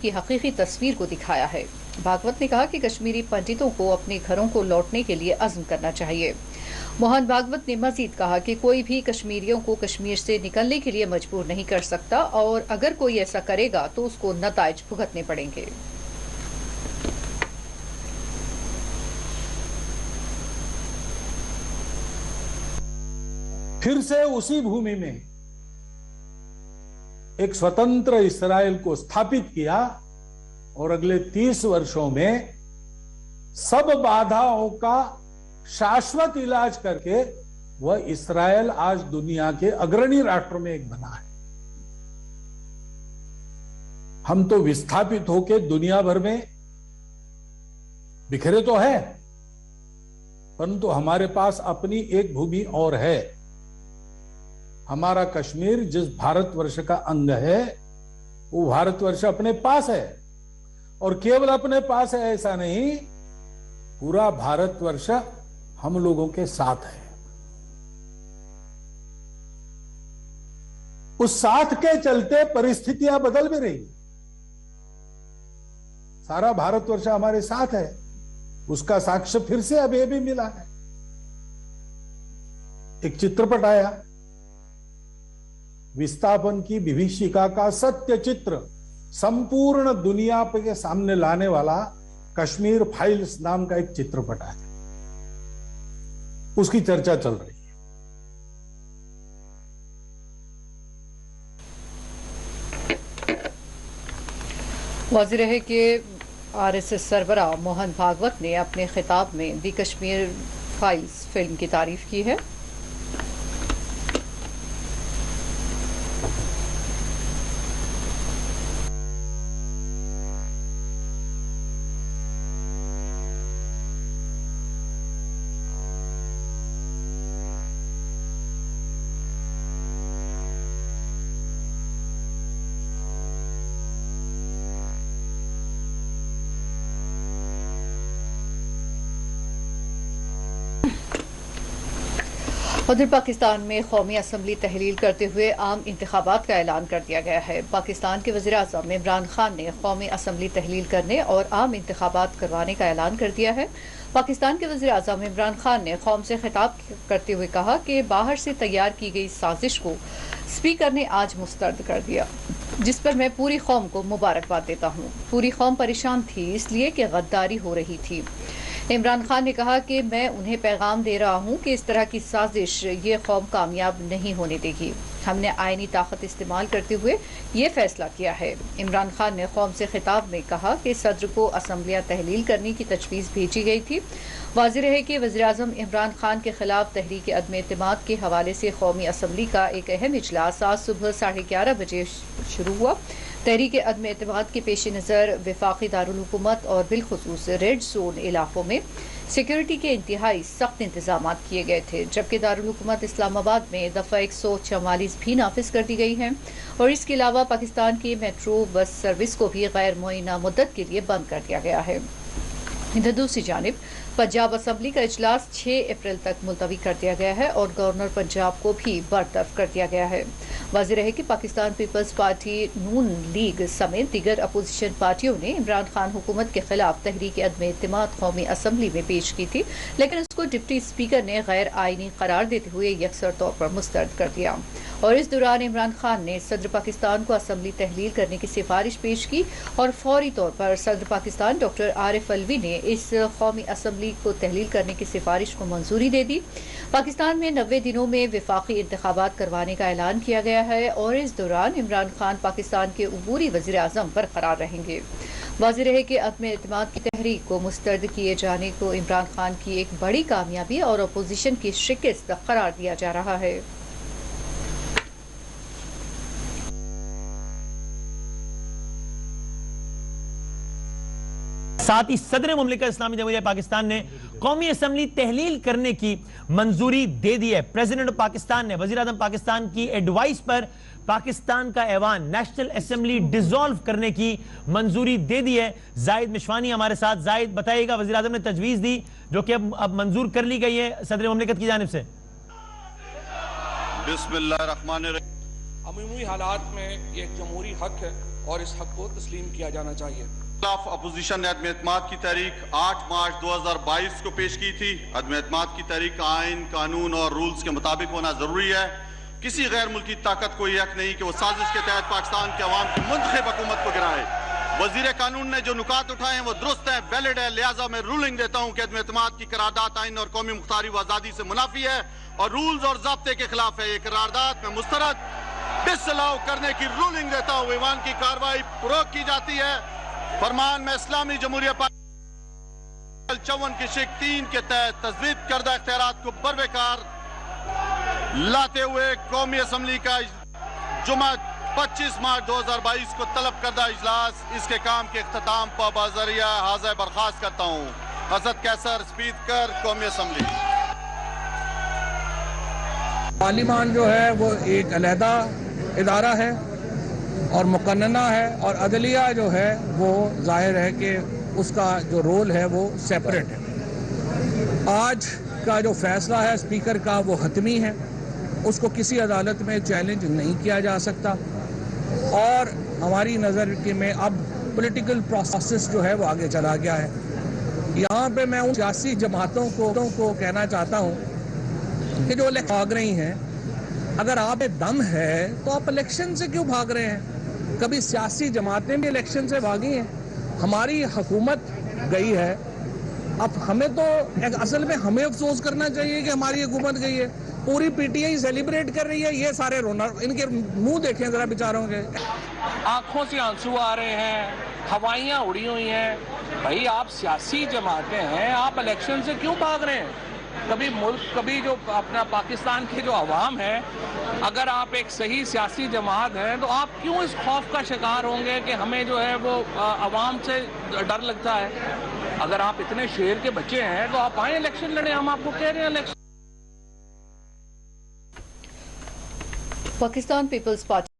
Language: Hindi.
की हकीकी तस्वीर को दिखाया है। भागवत ने कहा कि कश्मीरी पंडितों को अपने घरों को लौटने के लिए अज़्म करना चाहिए। मोहन भागवत ने मजीद कहा कि कोई भी कश्मीरियों को कश्मीर से निकलने के लिए मजबूर नहीं कर सकता और अगर कोई ऐसा करेगा तो उसको नताइज भुगतने पड़ेंगे। फिर से उसी भूमि में एक स्वतंत्र इस्राएल को स्थापित किया और अगले 30 वर्षों में सब बाधाओं का शाश्वत इलाज करके वह इस्राएल आज दुनिया के अग्रणी राष्ट्रों में एक बना है। हम तो विस्थापित होकर दुनिया भर में बिखरे तो है, परंतु हमारे पास अपनी एक भूमि और है। हमारा कश्मीर जिस भारतवर्ष का अंग है वो भारतवर्ष अपने पास है, और केवल अपने पास है ऐसा नहीं, पूरा भारतवर्ष हम लोगों के साथ है। उस साथ के चलते परिस्थितियां बदल भी रही। सारा भारतवर्ष हमारे साथ है, उसका साक्ष्य फिर से अभी भी मिला है। एक चित्रपट आया, विस्थापन की विभीषिका का सत्य चित्र संपूर्ण दुनिया के सामने लाने वाला कश्मीर फाइल्स नाम का एक चित्रपट है, उसकी चर्चा चल रही है। वाज़ेह है कि आरएसएस सरबराह मोहन भागवत ने अपने खिताब में दी कश्मीर फाइल्स फिल्म की तारीफ की है। उधर पाकिस्तान में कौमी असम्बली तहलील करते हुए आम इंतखाबात का ऐलान कर दिया गया है। पाकिस्तान के वज़ीर आज़म इमरान खान ने कौमी असम्बली तहलील करने और आम इंतखाबात करवाने का ऐलान कर दिया है। पाकिस्तान के वज़ीर आज़म इमरान खान ने कौम से खिताब करते हुए कहा कि बाहर से तैयार की गई साजिश को स्पीकर ने आज मुस्तरद कर दिया, जिस पर मैं पूरी कौम को मुबारकबाद देता हूँ। पूरी कौम परेशान थी इसलिए कि गद्दारी हो रही थी। इमरान खान ने कहा कि मैं उन्हें पैगाम दे रहा हूं कि इस तरह की साजिश ये कौम कामयाब नहीं होने देगी। हमने आईनी ताकत इस्तेमाल करते हुए ये फैसला किया है। इमरान खान ने कौम से खिताब में कहा कि सदर को असम्बलियाँ तहलील करने की तजवीज़ भेजी गई थी। वाज़ेह है कि वज़ीर-ए-आज़म इमरान खान के खिलाफ तहरीक अदम एतमाद के हवाले से कौमी असम्बली का एक अहम इजलास आज सुबह 11:30 बजे शुरू हुआ। तहरीक अदम एतमाद के पेश नज़र वफाकी दारुल हुकूमत और बिलखुसूस रेड जोन इलाकों में सिक्योरिटी के इंतहाई सख्त इंतजाम किए गए थे, जबकि दारुल हुकूमत इस्लामाबाद में दफ़ा 144 भी नाफिज कर दी गई है और इसके अलावा पाकिस्तान की मेट्रो बस सर्विस को भी गैर मुअय्यना मुद्दत के लिए बंद कर दिया गया है। इधर दूसरी जानिब पंजाब असम्बली का इजलास 6 अप्रैल तक मुलतवी कर दिया गया है और गवर्नर पंजाब को भी बरतरफ कर दिया गया है। वाज़ेह है कि पाकिस्तान पीपल्स पार्टी, नून लीग समेत दीगर अपोजिशन पार्टियों ने इमरान खान हुकूमत के खिलाफ तहरीक अदम एतमाद कौमी असम्बली में पेश की थी, लेकिन उसको डिप्टी स्पीकर ने गैर आईनी करार देते हुए यकसर तौर पर मुस्तरद कर दिया। और इस दौरान इमरान खान ने सदर पाकिस्तान को असम्बली तहलील करने की सिफारिश पेश की और फौरी तौर पर सदर पाकिस्तान डॉक्टर आरिफ अलवी ने इस कौमी असम्बली को तहलील करने की सिफारिश को मंजूरी दे दी। पाकिस्तान में 90 दिनों में वफाकी इंतखाबात करवाने का ऐलान किया गया है और इस दौरान इमरान खान पाकिस्तान के उबूरी वज़ीर आज़म बरकरार रहेंगे। वाज़ेह है कि अदम एतमाद की तहरीक को मुस्तरद किए जाने को इमरान खान की एक बड़ी कामयाबी और अपोजिशन की शिकस्त करार दिया जा रहा है। साथ ही सदर मुमलिकत इस्लामी जमहूरिया पाकिस्तान ने कौमी असम्बली तहलील करने की मंजूरी दे दी है। प्रेसिडेंट ऑफ पाकिस्तान ने वज़ीर आज़म पाकिस्तान की एडवाइस पर पाकिस्तान का ऐवान नेशनल असेंबली डिसॉल्व करने की मंजूरी दे दी है। जाहिद मिशवानी हमारे साथ। जाहिद, बताइएगा, वज़ीर आज़म ने तजवीज़ दी जो कि अब मंजूर कर ली गई है सदर मुमलिकत की जानिब से। बिस्मिल्लाहिर्रहमानिर्रहीम। अमूमी हालात में एक जमहूरी हक है और इस हक को तस्लीम किया जाना चाहिए। खिलाफ अपोजिशन ने अदम एतमाद की तहरीक 8 मार्च 2022 को पेश की थी। अदम एतमाद की तहरीक आइन, कानून और रूल्स के मुताबिक होना जरूरी है। किसी गैर मुल्की ताकत को यह हक नहीं कि वो साजिश के तहत पाकिस्तान के अवाम की मुंतखब हुकूमत को गिराए। वजीर कानून ने जो नुकात उठाए हैं वो दुरुस्त है, वैलिड है। लिहाजा मैं रूलिंग देता हूं कि अदम एतमाद की करारदाद आइन और कौमी मुख्तारी व आज़ादी से मुनाफी है और रूल्स और ज़ाब्ते के खिलाफ है। ये करारदाद में मुस्तरद डिसअलाउ करने की रूलिंग देता हूं। ईवान की कार्रवाई रोक की जाती है। फरमान में इस्लामी जमहूरिया पाकिस्तान 54 की शिक 3 के तहत तजवीज़ करदा इख्तियारात को बरबेकार लाते हुए कौमी असम्बली का जुमा 25 मार्च 2022 को तलब करदा इजलास इसके काम के इख्तिताम पर बाज़रिया हाज़िर बर्खास्त करता हूँ। हज़रत कैसर, स्पीकर कौमी असम्बली। पार्लिमान जो है वो एक अलहदा इदारा है और मुकन्नना है, और अदलिया जो है वो जाहिर है कि उसका जो रोल है वो सेपरेट है। आज का जो फैसला है स्पीकर का वो हतमी है, उसको किसी अदालत में चैलेंज नहीं किया जा सकता, और हमारी नज़र के में अब पॉलिटिकल प्रोसेस जो है वो आगे चला गया है। यहाँ पे मैं उन सियासी जमातों को कहना चाहता हूँ कि जो भाग रही हैं, अगर आप में दम है तो आप इलेक्शन से क्यों भाग रहे हैं? कभी सियासी जमातें भी इलेक्शन से भागी हैं। हमारी हुकूमत गई है, अब हमें तो असल में हमें अफसोस करना चाहिए कि हमारी हुकूमत गई है। पूरी पीटीआई सेलिब्रेट कर रही है, ये सारे रोना, इनके मुंह देखें जरा बेचारों के। आंखों से आंसू आ रहे हैं, हवाइयाँ उड़ी हुई हैं। भाई आप सियासी जमातें हैं, आप इलेक्शन से क्यों भाग रहे हैं? कभी मुल्क, कभी जो अपना पाकिस्तान के जो अवाम है, अगर आप एक सही सियासी जमात हैं तो आप क्यों इस खौफ का शिकार होंगे कि हमें जो है वो अवाम से डर लगता है? अगर आप इतने शेर के बच्चे हैं तो आप आए इलेक्शन लड़े, हम आपको कह रहे हैं इलेक्शन। Pakistan peoples party